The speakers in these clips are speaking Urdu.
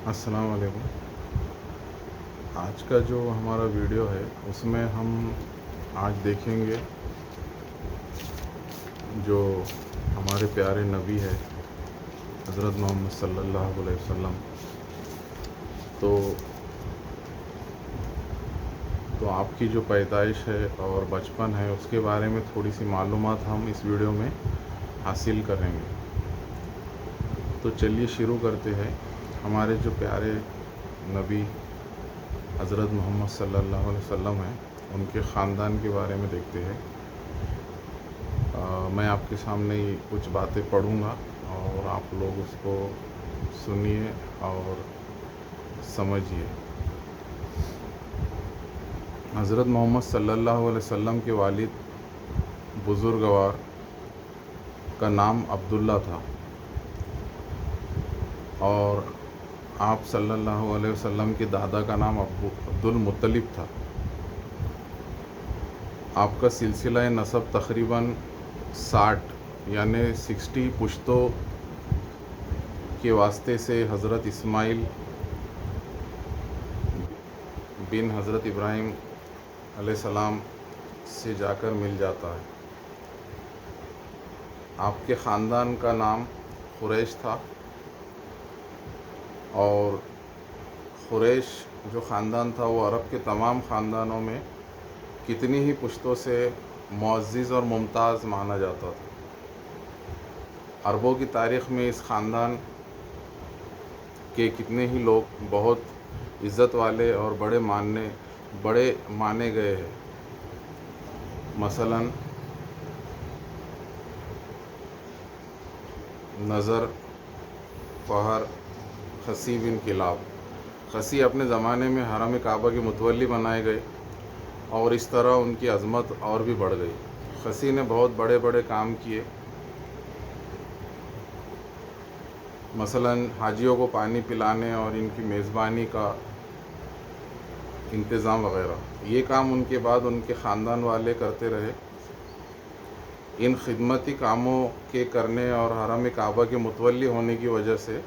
السلام علیکم۔ آج کا جو ہمارا ویڈیو ہے اس میں ہم آج دیکھیں گے جو ہمارے پیارے نبی ہے حضرت محمد صلی اللہ علیہ وسلم۔ تو آپ کی جو پیدائش ہے اور بچپن ہے اس کے بارے میں تھوڑی سی معلومات ہم اس ویڈیو میں حاصل کریں گے۔ تو چلیے شروع کرتے ہیں۔ ہمارے جو پیارے نبی حضرت محمد صلی اللہ علیہ وسلم ہیں ان کے خاندان کے بارے میں دیکھتے ہیں۔ میں آپ کے سامنے کچھ باتیں پڑھوں گا اور آپ لوگ اس کو سنیے اور سمجھیے۔ حضرت محمد صلی اللہ علیہ وسلم کے والد بزرگوار کا نام عبداللہ تھا اور آپ صلی اللہ علیہ وسلم کے دادا کا نام عبد المطلب تھا۔ آپ کا سلسلہ نسب تقریباً 60 یعنی 60 پشتوں کے واسطے سے حضرت اسماعیل بن حضرت ابراہیم علیہ السلام سے جا کر مل جاتا ہے۔ آپ کے خاندان کا نام قریش تھا اور قریش جو خاندان تھا وہ عرب کے تمام خاندانوں میں کتنی ہی پشتوں سے معزز اور ممتاز مانا جاتا تھا۔ عربوں کی تاریخ میں اس خاندان کے کتنے ہی لوگ بہت عزت والے اور بڑے مانے گئے ہیں۔ مثلاً نظر، فہر، خصی بن کلاب۔ خصی اپنے زمانے میں حرم کعبہ کے متولی بنائے گئے اور اس طرح ان کی عظمت اور بھی بڑھ گئی۔ خصی نے بہت بڑے بڑے کام کیے، مثلاً حاجیوں کو پانی پلانے اور ان کی میزبانی کا انتظام وغیرہ۔ یہ کام ان کے بعد ان کے خاندان والے کرتے رہے۔ ان خدمتی کاموں کے کرنے اور حرم کعبہ کے متولی ہونے کی وجہ سے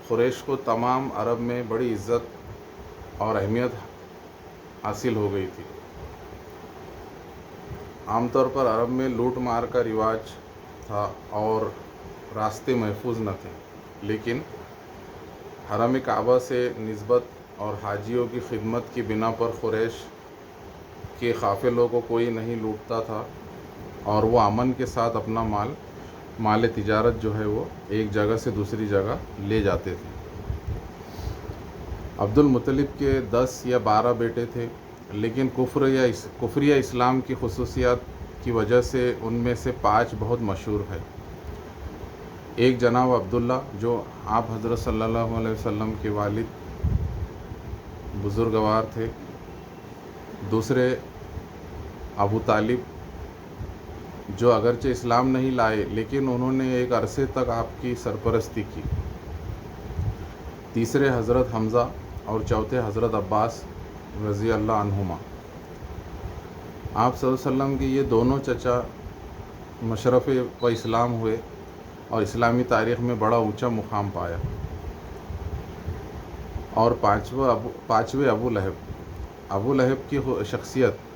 قریش کو تمام عرب میں بڑی عزت اور اہمیت حاصل ہو گئی تھی۔ عام طور پر عرب میں لوٹ مار کا رواج تھا اور راستے محفوظ نہ تھے، لیکن حرم کعبہ سے نسبت اور حاجیوں کی خدمت کی بنا پر قریش کے قافلوں کو کوئی نہیں لوٹتا تھا اور وہ امن کے ساتھ اپنا مال تجارت جو ہے وہ ایک جگہ سے دوسری جگہ لے جاتے تھے۔ عبد المطلب کے 10 یا 12 بیٹے تھے، لیکن کفر یا اسلام کی خصوصیات کی وجہ سے ان میں سے 5 بہت مشہور ہے۔ ایک جناب عبداللہ جو آپ حضرت صلی اللہ علیہ وسلم کے والد بزرگوار تھے۔ دوسرے ابو طالب جو اگرچہ اسلام نہیں لائے لیکن انہوں نے ایک عرصے تک آپ کی سرپرستی کی۔ تیسرے حضرت حمزہ اور چوتھے حضرت عباس رضی اللہ عنہما۔ آپ صلی اللہ علیہ وسلم کے یہ دونوں چچا مشرف و اسلام ہوئے اور اسلامی تاریخ میں بڑا اونچا مقام پایا۔ اور پانچویں ابو لہب کی شخصیت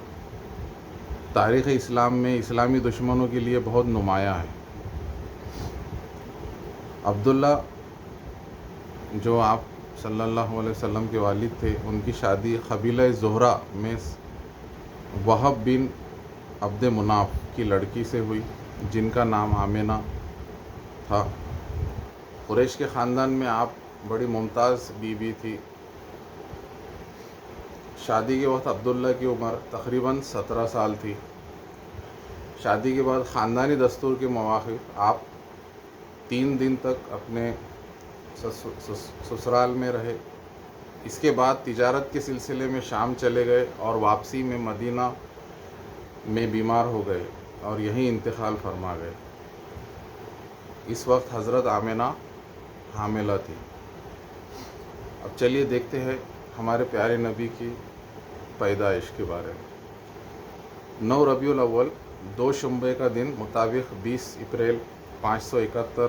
تاریخ اسلام میں اسلامی دشمنوں کے لیے بہت نمایاں ہے۔ عبداللہ جو آپ صلی اللہ علیہ وسلم کے والد تھے، ان کی شادی قبیلہ زہرہ میں وہب بن عبد مناف کی لڑکی سے ہوئی جن کا نام آمنہ تھا۔ قریش کے خاندان میں آپ بڑی ممتاز بیوی تھی۔ شادی کے وقت عبداللہ کی عمر تقریباً 17 سال تھی۔ شادی کے بعد خاندانی دستور کے موافق آپ 3 دن تک اپنے سسرال میں رہے۔ اس کے بعد تجارت کے سلسلے میں شام چلے گئے اور واپسی میں مدینہ میں بیمار ہو گئے اور یہیں انتقال فرما گئے۔ اس وقت حضرت آمنہ حاملہ تھی۔ اب چلیے دیکھتے ہیں ہمارے پیارے نبی کی پیدائش کے بارے میں۔ 9 ربیع الاول 2 شنبے کا دن مطابق 20 اپریل 571